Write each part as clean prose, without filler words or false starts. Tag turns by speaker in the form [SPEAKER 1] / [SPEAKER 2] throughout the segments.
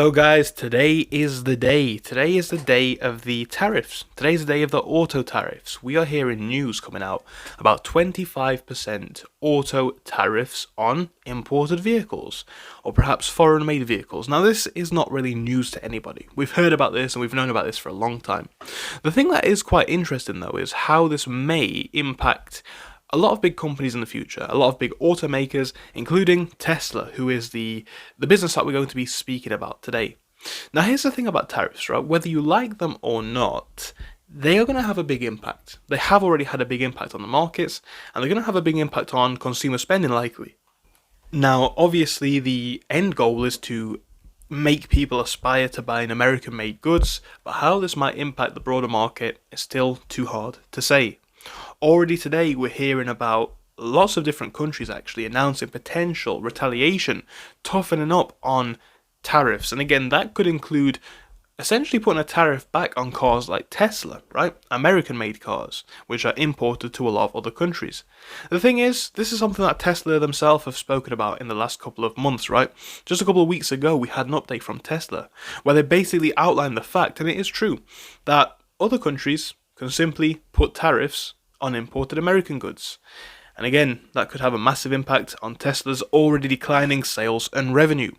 [SPEAKER 1] So guys, today is the day. Today is the day of the tariffs. Today's the day of the auto tariffs. We are hearing news coming out about 25% auto tariffs on imported vehicles, or perhaps foreign-made vehicles. Now this is not really news to anybody. We've heard about this and we've known about this for a long time. The thing that is quite interesting though is how this may impact a lot of big companies in the future, a lot of big automakers, including Tesla, who is the business that we're going to be speaking about today. Now, here's the thing about tariffs, right? Whether you like them or not, they are going to have a big impact. They have already had a big impact on the markets, and they're going to have a big impact on consumer spending, likely. Now, obviously, the end goal is to make people aspire to buying American-made goods, but how this might impact the broader market is still too hard to say. Already today we're hearing about lots of different countries actually announcing potential retaliation, toughening up on tariffs. And again, that could include essentially putting a tariff back on cars like Tesla, right? American-made cars, which are imported to a lot of other countries. The thing is, this is something that Tesla themselves have spoken about in the last couple of months, right? Just a couple of weeks ago, we had an update from Tesla, where they basically outlined the fact, and it is true, that other countries can simply put tariffs on imported American goods. And again, that could have a massive impact on Tesla's already declining sales and revenue.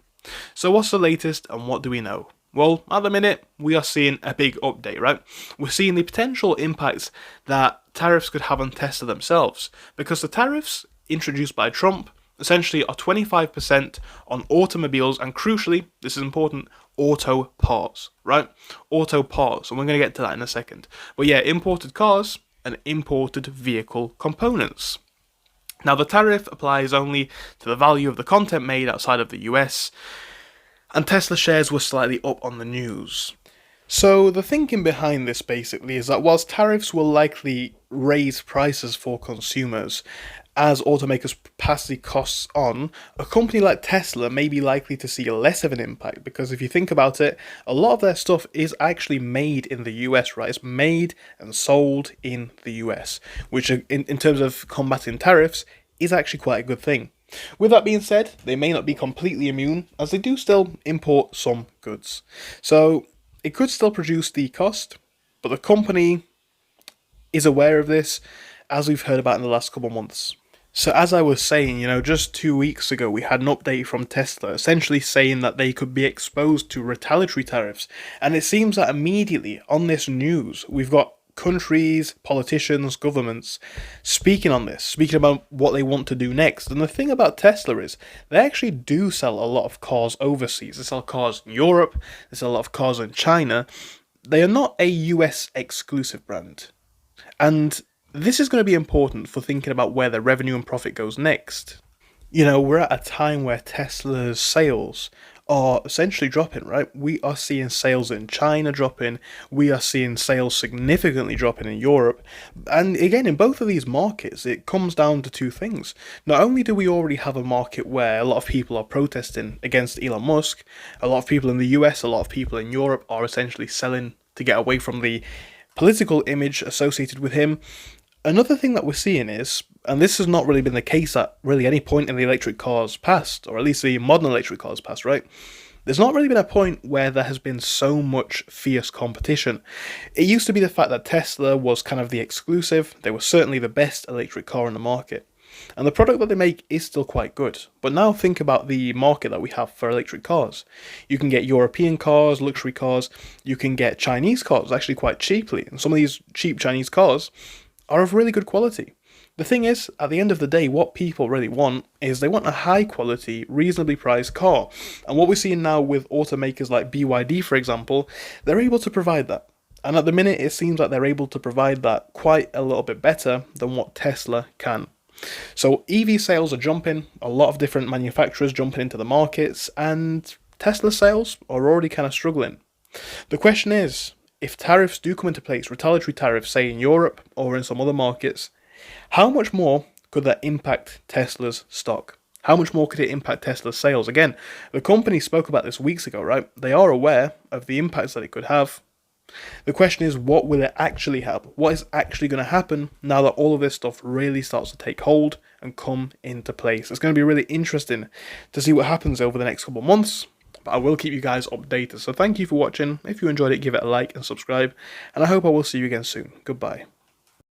[SPEAKER 1] So what's the latest and what do we know? Well, at the minute, we are seeing a big update, right? We're seeing the potential impacts that tariffs could have on Tesla themselves, because the tariffs introduced by Trump essentially are 25% on automobiles, and crucially, this is important, auto parts, right? Auto parts, and we're going to get to that in a second. But yeah, imported cars and imported vehicle components. Now, the tariff applies only to the value of the content made outside of the US, and Tesla shares were slightly up on the news. So the thinking behind this basically is that whilst tariffs will likely raise prices for consumers as automakers pass the costs on, a company like Tesla may be likely to see less of an impact, because if you think about it, a lot of their stuff is actually made in the US, right? It's made and sold in the US, which in terms of combating tariffs is actually quite a good thing. With that being said, they may not be completely immune, as they do still import some goods. So it could still produce the cost, but the company is aware of this, as we've heard about in the last couple of months. So as I was saying, just 2 weeks ago we had an update from Tesla essentially saying that they could be exposed to retaliatory tariffs, and it seems that immediately on this news we've got countries, politicians, governments speaking on this, speaking about what they want to do next. And the thing about Tesla is they actually do sell a lot of cars overseas. They sell cars in Europe, they sell a lot of cars in China. They are not a US exclusive brand. And this is going to be important for thinking about where their revenue and profit goes next. We're at a time where Tesla's sales are essentially dropping, right? We are seeing sales in China dropping, we are seeing sales significantly dropping in Europe, and again, in both of these markets, it comes down to two things. Not only do we already have a market where a lot of people are protesting against Elon Musk, a lot of people in the US, a lot of people in Europe are essentially selling to get away from the political image associated with him. Another thing that we're seeing is, and this has not really been the case at really any point in the electric cars past, or at least the modern electric cars past, right? There's not really been a point where there has been so much fierce competition. It used to be the fact that Tesla was kind of the exclusive, they were certainly the best electric car in the market. And the product that they make is still quite good. But now think about the market that we have for electric cars. You can get European cars, luxury cars, you can get Chinese cars actually quite cheaply. And some of these cheap Chinese cars are of really good quality. The thing is, at the end of the day, what people really want is they want a high quality, reasonably priced car. And what we're seeing now with automakers like BYD, for example, they're able to provide that. And at the minute, it seems like they're able to provide that quite a little bit better than what Tesla can. So EV sales are jumping, a lot of different manufacturers jumping into the markets, and Tesla sales are already kind of struggling. The question is, if tariffs do come into place, retaliatory tariffs, say in Europe or in some other markets, how much more could that impact Tesla's stock? How much more could it impact Tesla's sales? Again, the company spoke about this weeks ago, right? They are aware of the impacts that it could have. The question is, what will it actually have? What is actually going to happen now that all of this stuff really starts to take hold and come into place? It's going to be really interesting to see what happens over the next couple of months. but I will keep you guys updated. So thank you for watching. If you enjoyed it, give it a like and subscribe, and I hope I will see you again soon. Goodbye.